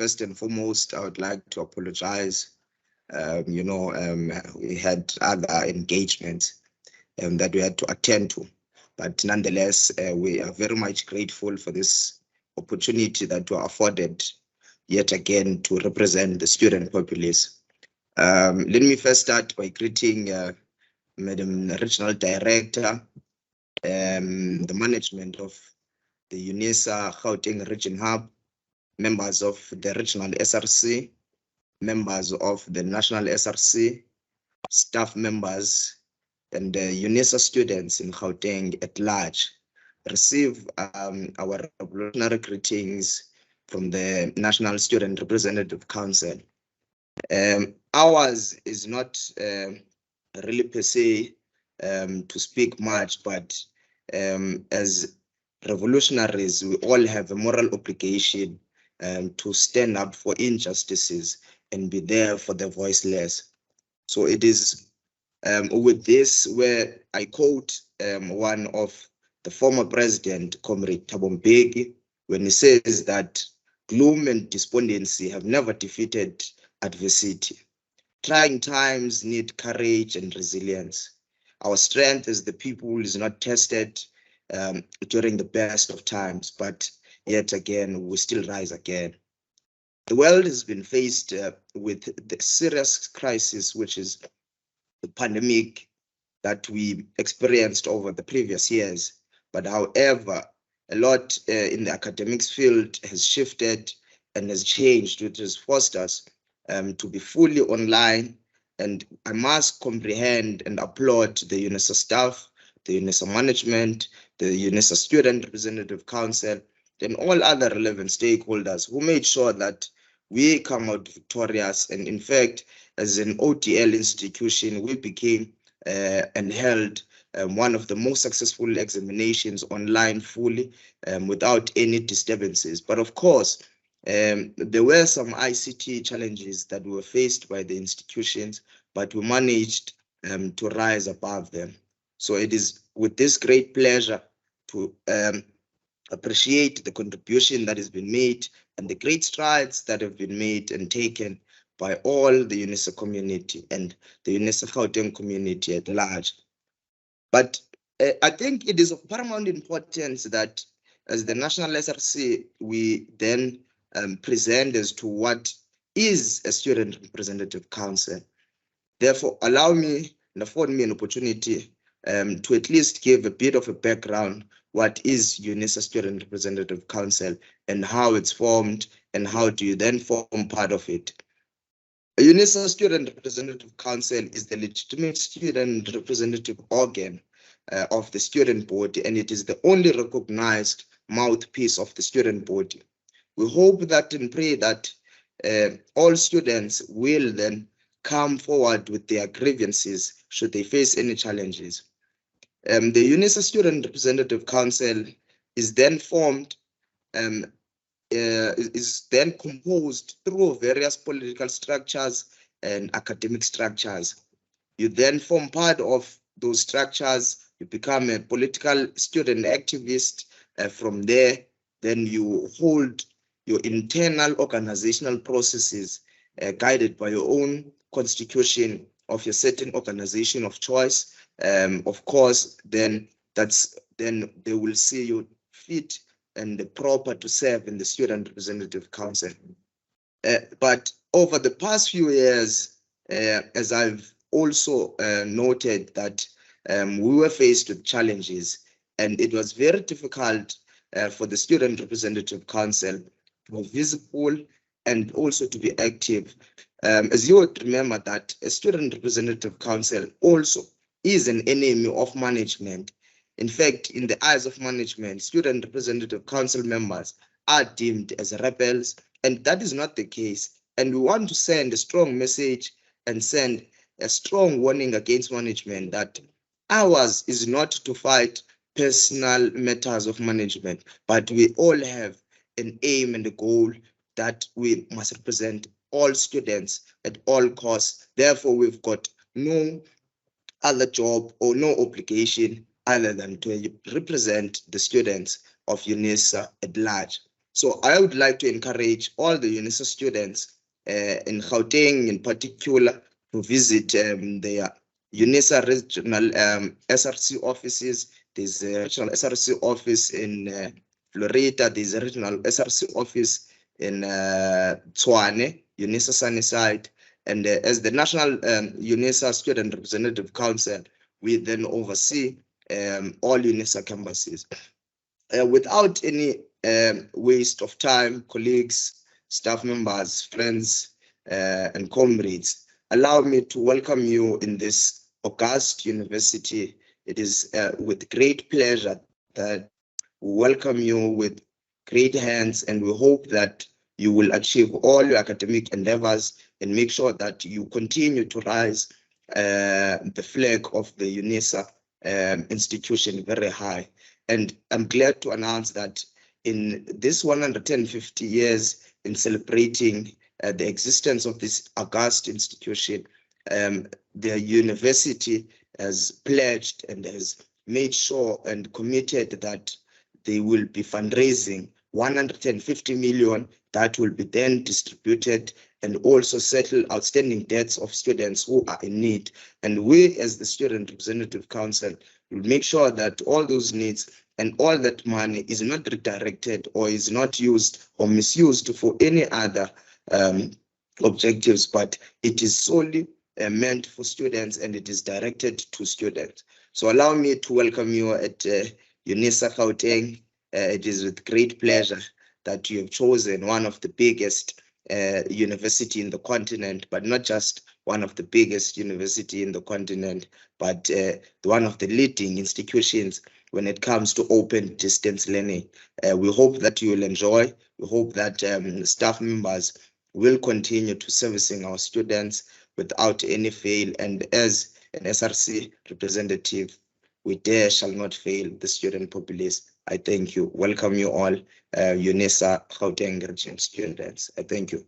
first and foremost, I would like to apologize. We had other engagements that we had to attend to, but nonetheless, we are very much grateful for this opportunity that we are afforded yet again to represent the student populace. Let me first start by greeting Madam Regional Director, the management of the UNISA Gauteng Region Hub, members of the regional SRC, members of the national SRC, staff members, and UNISA students in Gauteng at large. Receive our revolutionary greetings from the National Student Representative Council. Ours is not really per se to speak much, but as revolutionaries, we all have a moral obligation to stand up for injustices and be there for the voiceless. So it is with this where I quote one of the former president, Comrade Thabo Mbeki, when he says that gloom and despondency have never defeated adversity. Trying times need courage and resilience. Our strength as the people is not tested during the best of times, but yet again, we still rise again. The world has been faced with the serious crisis, which is the pandemic that we experienced over the previous years. But however, a lot in the academics field has shifted and has changed, which has forced us to be fully online. And I must comprehend and applaud the UNISA staff, the UNISA management, the UNISA Student Representative Council, and all other relevant stakeholders who made sure that we come out victorious. And in fact, as an OTL institution, we became and held one of the most successful examinations online fully without any disturbances. But of course, there were some ICT challenges that were faced by the institutions, but we managed to rise above them. So it is with this great pleasure to appreciate the contribution that has been made and the great strides that have been made and taken by all the UNISA community and the UNISA Gauteng community at large. But I think it is of paramount importance that as the National SRC, we then present as to what is a Student Representative Council. Therefore, allow me and afford me an opportunity to at least give a bit of a background what is UNISA Student Representative Council and how it's formed and how do you then form part of it. A UNISA Student Representative Council is the legitimate student representative organ of the student body, and it is the only recognized mouthpiece of the student body. We hope that and pray that all students will then come forward with their grievances should they face any challenges. The UNISA Student Representative Council is then formed, is then composed through various political structures and academic structures. You then form part of those structures, you become a political student activist. From there, then you hold your internal organizational processes guided by your own constitution of your certain organization of choice. Of course, then they will see you fit and proper to serve in the Student Representative Council. But over the past few years, as I've also noted that we were faced with challenges, and it was very difficult for the Student Representative Council to be visible and also to be active. As you would remember that a Student Representative Council also is an enemy of management. In fact, in the eyes of management, Student Representative Council members are deemed as rebels, and that is not the case. And we want to send a strong message and send a strong warning against management that ours is not to fight personal matters of management, but we all have an aim and a goal that we must represent all students at all costs. Therefore, we've got no other job or no obligation other than to represent the students of UNISA at large. So I would like to encourage all the UNISA students in Gauteng in particular to visit their UNISA regional SRC offices. There's a regional SRC office in Florida. There's a regional SRC office in Tshwane, UNISA Sunnyside. And as the National UNISA Student Representative Council, we then oversee all UNISA campuses. Without any waste of time, colleagues, staff members, friends, and comrades, allow me to welcome you in this august university. It is with great pleasure that we welcome you with great hands, and we hope that you will achieve all your academic endeavors and make sure that you continue to rise the flag of the UNISA institution very high. And I'm glad to announce that in this 150 years in celebrating the existence of this august institution, the university has pledged and has made sure and committed that they will be fundraising 150 million that will be then distributed and also settle outstanding debts of students who are in need. And we, as the Student Representative Council, will make sure that all those needs and all that money is not redirected or is not used or misused for any other objectives, but it is solely meant for students and it is directed to students. So allow me to welcome you at UNISA Gauteng. It is with great pleasure that you have chosen one of the biggest university in the continent, but not just one of the biggest university in the continent, but one of the leading institutions when it comes to open distance learning. We hope that you will enjoy. We hope that staff members will continue to servicing our students without any fail. And as an SRC representative, we dare shall not fail the student populace. I thank you. Welcome you all, UNISA Gauteng region students. I thank you.